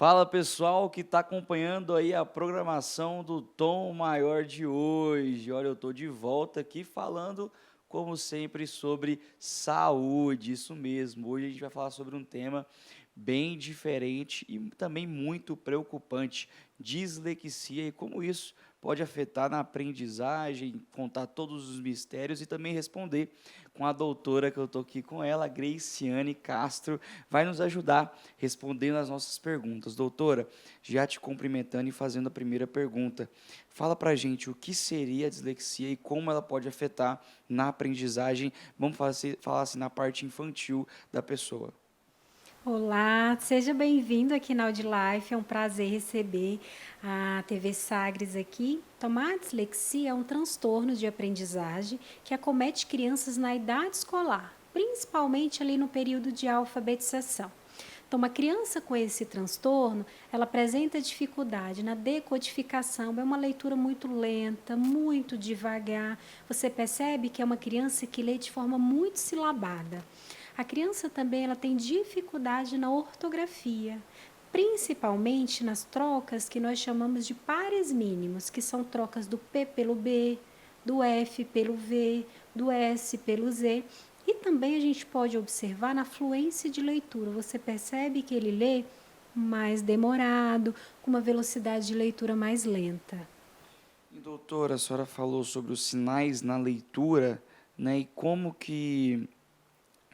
Fala pessoal que está acompanhando aí a programação do Tom Maior de hoje. Olha, eu estou de volta aqui falando, como sempre, sobre saúde. Isso mesmo. Hoje a gente vai falar sobre um tema bem diferente e também muito preocupante: dislexia e como isso pode afetar na aprendizagem, contar todos os mistérios e também responder com a doutora que eu estou aqui com ela, Graciane Castro, vai nos ajudar respondendo as nossas perguntas. Doutora, já te cumprimentando e fazendo a primeira pergunta, fala para a gente o que seria a dislexia e como ela pode afetar na aprendizagem, vamos falar assim, na parte infantil da pessoa. Olá, seja bem-vindo aqui na Audilife, é um prazer receber a TV Sagres aqui. Então, a dislexia é um transtorno de aprendizagem que acomete crianças na idade escolar, principalmente ali no período de alfabetização. Então, uma criança com esse transtorno, ela apresenta dificuldade na decodificação, é uma leitura muito lenta, muito devagar. Você percebe que é uma criança que lê de forma muito silabada. A criança também ela tem dificuldade na ortografia, principalmente nas trocas que nós chamamos de pares mínimos, que são trocas do P pelo B, do F pelo V, do S pelo Z. E também a gente pode observar na fluência de leitura. Você percebe que ele lê mais demorado, com uma velocidade de leitura mais lenta. E doutora, a senhora falou sobre os sinais na leitura, né, e como que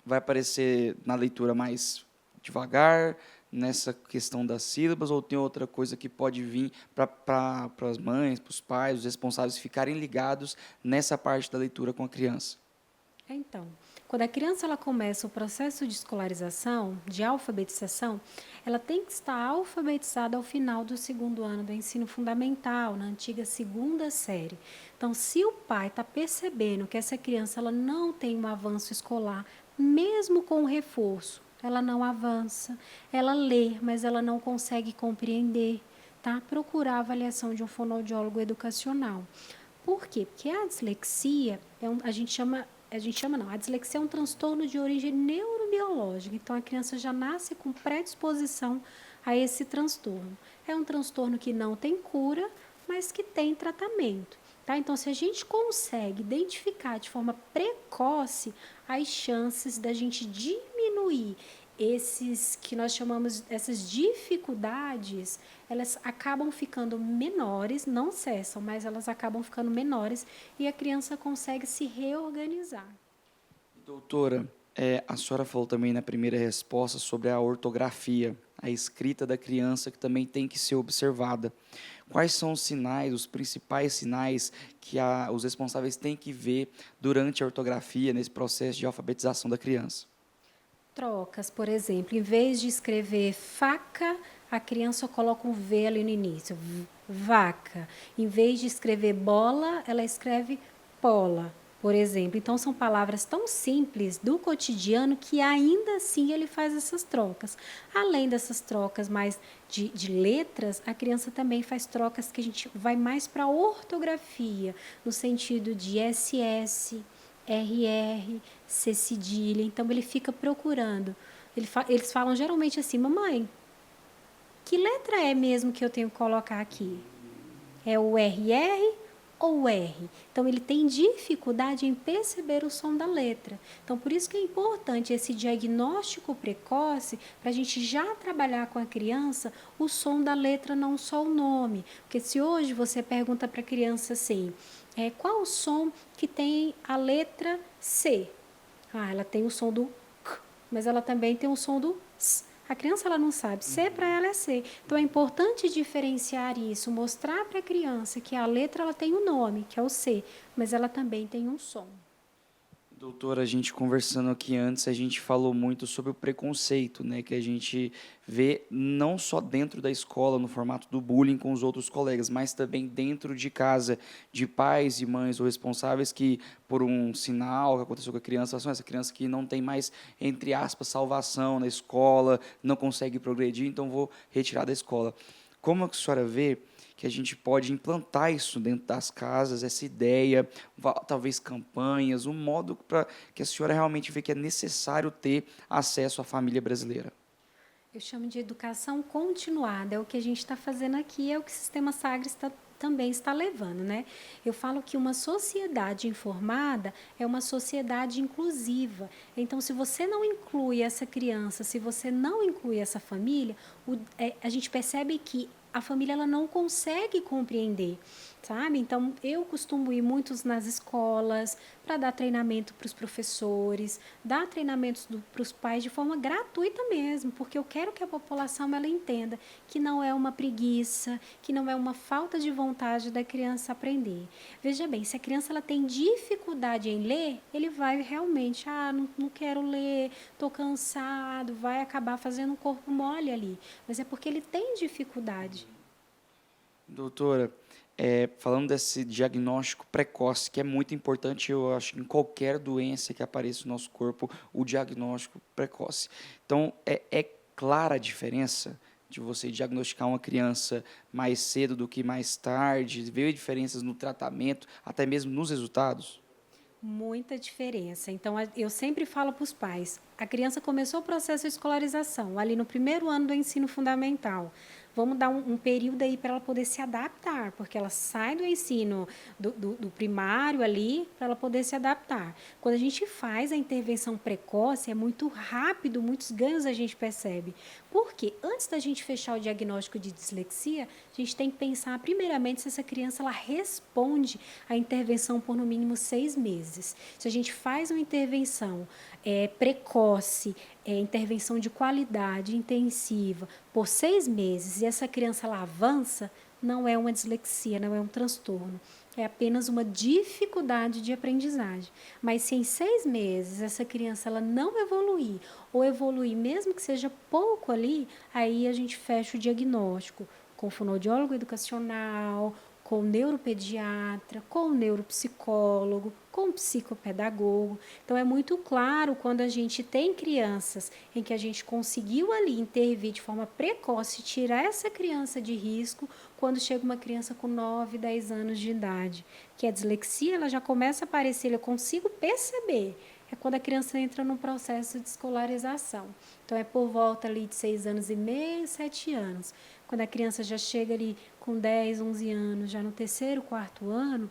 vai aparecer na leitura mais devagar, nessa questão das sílabas, ou tem outra coisa que pode vir para as mães, para os pais, os responsáveis ficarem ligados nessa parte da leitura com a criança? Então, quando a criança ela começa o processo de escolarização, de alfabetização, ela tem que estar alfabetizada ao final do segundo ano do ensino fundamental, na antiga segunda série. Então, se o pai está percebendo que essa criança ela não tem um avanço escolar, mesmo com o reforço, ela não avança, ela lê, mas ela não consegue compreender, tá? Procurar a avaliação de um fonoaudiólogo educacional. Por quê? Porque a dislexia a gente chama não, a dislexia é um transtorno de origem neurobiológica, então a criança já nasce com predisposição a esse transtorno. É um transtorno que não tem cura, mas que tem tratamento. Tá? Então, se a gente consegue identificar de forma precoce as chances da gente diminuir esses que nós chamamos essas dificuldades, elas acabam ficando menores, não cessam, mas elas acabam ficando menores e a criança consegue se reorganizar. Doutora, a senhora falou também na primeira resposta sobre a ortografia, a escrita da criança que também tem que ser observada. Quais são os sinais, os principais sinais que os responsáveis têm que ver durante a ortografia, nesse processo de alfabetização da criança? Trocas, por exemplo, em vez de escrever faca, a criança coloca um V ali no início, vaca. Em vez de escrever bola, ela escreve pola, por exemplo. Então, são palavras tão simples do cotidiano que ainda assim ele faz essas trocas. Além dessas trocas mais de letras, a criança também faz trocas que a gente vai mais para a ortografia, no sentido de SS, RR, C cedilha. Então ele fica procurando. Eles falam geralmente assim: mamãe, que letra é mesmo que eu tenho que colocar aqui? É o RR ou o R? Então ele tem dificuldade em perceber o som da letra. Então por isso que é importante esse diagnóstico precoce para a gente já trabalhar com a criança o som da letra, não só o nome. Porque se hoje você pergunta para a criança assim, qual o som que tem a letra C? Ah, ela tem o som do K, mas ela também tem o som do S. A criança ela não sabe. C para ela é C. Então é importante diferenciar isso, mostrar para a criança que a letra ela tem um nome, que é o C, mas ela também tem um som. Doutora, a gente conversando aqui antes, a gente falou muito sobre o preconceito, né, que a gente vê não só dentro da escola, no formato do bullying com os outros colegas, mas também dentro de casa, de pais e mães ou responsáveis que, por um sinal que aconteceu com a criança, são essa criança que não tem mais, entre aspas, salvação na escola, não consegue progredir, então vou retirar da escola. Como a senhora vê que a gente pode implantar isso dentro das casas, essa ideia, talvez campanhas, um modo para que a senhora realmente vê que é necessário ter acesso à família brasileira? Eu chamo de educação continuada, é o que a gente está fazendo aqui, é o que o Sistema Sagres também está levando, né? Eu falo que uma sociedade informada é uma sociedade inclusiva. Então, se você não inclui essa criança, se você não inclui essa família, a gente percebe que a família ela não consegue compreender, sabe? Então, eu costumo ir muitos nas escolas para dar treinamento para os professores, dar treinamentos para os pais de forma gratuita mesmo, porque eu quero que a população ela entenda que não é uma preguiça, que não é uma falta de vontade da criança aprender. Veja bem, se a criança ela tem dificuldade em ler, ele vai realmente, não quero ler, estou cansado, vai acabar fazendo um corpo mole ali. Mas é porque ele tem dificuldade. Doutora, falando desse diagnóstico precoce, que é muito importante, eu acho, em qualquer doença que apareça no nosso corpo, o diagnóstico precoce. Então, é clara a diferença de você diagnosticar uma criança mais cedo do que mais tarde? Veio diferenças no tratamento, até mesmo nos resultados? Muita diferença. Então, eu sempre falo para os pais: a criança começou o processo de escolarização, ali no primeiro ano do ensino fundamental. Vamos dar um período aí para ela poder se adaptar, porque ela sai do ensino do primário ali para ela poder se adaptar. Quando a gente faz a intervenção precoce, é muito rápido, muitos ganhos a gente percebe. Porque antes da gente fechar o diagnóstico de dislexia, a gente tem que pensar primeiramente se essa criança ela responde à intervenção por no mínimo 6 meses. Se a gente faz uma intervenção precoce, intervenção de qualidade, intensiva, por 6 meses, e essa criança ela avança, não é uma dislexia, não é um transtorno. É apenas uma dificuldade de aprendizagem. Mas se em 6 meses essa criança ela não evoluir, ou evoluir mesmo que seja pouco ali, aí a gente fecha o diagnóstico com fonoaudiólogo educacional, com neuropediatra, com neuropsicólogo, com psicopedagogo. Então, é muito claro quando a gente tem crianças em que a gente conseguiu ali intervir de forma precoce, tirar essa criança de risco, quando chega uma criança com 9, 10 anos de idade. Que a dislexia ela já começa a aparecer, eu consigo perceber. É quando a criança entra num processo de escolarização. Então, é por volta ali de 6 anos e meio, 7 anos. Quando a criança já chega ali com 10, 11 anos, já no terceiro, quarto ano,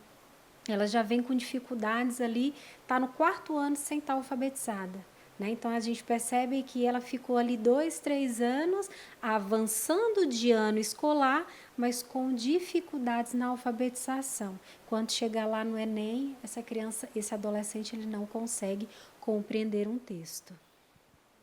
ela já vem com dificuldades ali, está no quarto ano sem estar alfabetizada. Né? Então, a gente percebe que ela ficou ali 2, 3 anos, avançando de ano escolar, mas com dificuldades na alfabetização. Quando chegar lá no Enem, essa criança, esse adolescente, ele não consegue compreender um texto.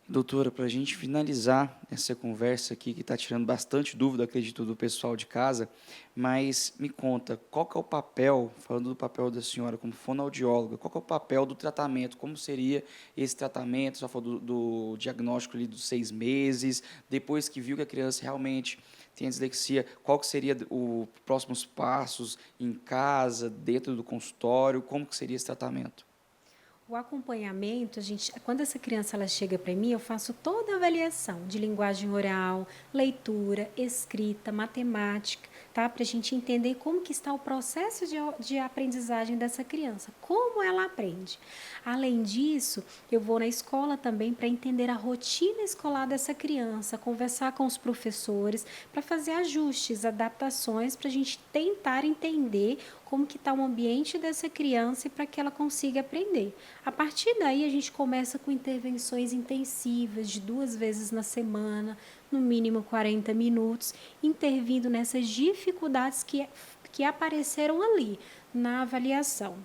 Doutora, para a gente finalizar essa conversa aqui, que está tirando bastante dúvida, acredito, do pessoal de casa, mas me conta, qual que é o papel, falando do papel da senhora como fonoaudióloga, qual que é o papel do tratamento, como seria esse tratamento, só falou do diagnóstico ali dos 6 meses, depois que viu que a criança realmente tem a dislexia, qual que seria os próximos passos em casa, dentro do consultório, como que seria esse tratamento? O acompanhamento, quando essa criança ela chega para mim, eu faço toda a avaliação de linguagem oral, leitura, escrita, matemática, tá? Para a gente entender como que está o processo de aprendizagem dessa criança, como ela aprende. Além disso, eu vou na escola também para entender a rotina escolar dessa criança, conversar com os professores para fazer ajustes, adaptações, para a gente tentar entender como que está o ambiente dessa criança e para que ela consiga aprender. A partir daí, a gente começa com intervenções intensivas de 2 vezes na semana, no mínimo 40 minutos, intervindo nessas dificuldades que apareceram ali na avaliação.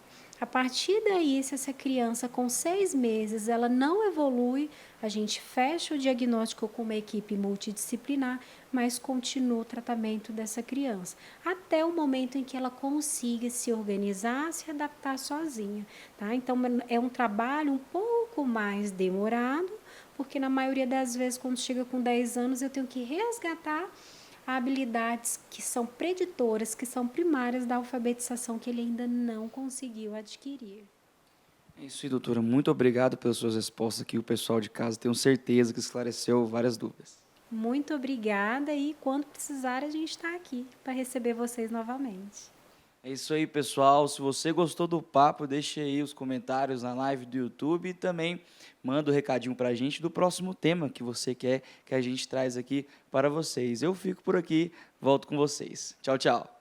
A partir daí, se essa criança com 6 meses ela não evolui, a gente fecha o diagnóstico com uma equipe multidisciplinar, mas continua o tratamento dessa criança, até o momento em que ela consiga se organizar, se adaptar sozinha. Tá? Então, é um trabalho um pouco mais demorado, porque na maioria das vezes, quando chega com 10 anos, eu tenho que resgatar habilidades que são preditoras, que são primárias da alfabetização que ele ainda não conseguiu adquirir. É isso aí, doutora. Muito obrigado pelas suas respostas aqui. O pessoal de casa, tenho certeza que esclareceu várias dúvidas. Muito obrigada e quando precisar a gente está aqui para receber vocês novamente. É isso aí, pessoal. Se você gostou do papo, deixe aí os comentários na live do YouTube e também manda um recadinho pra gente do próximo tema que você quer que a gente traz aqui para vocês. Eu fico por aqui, volto com vocês. Tchau, tchau.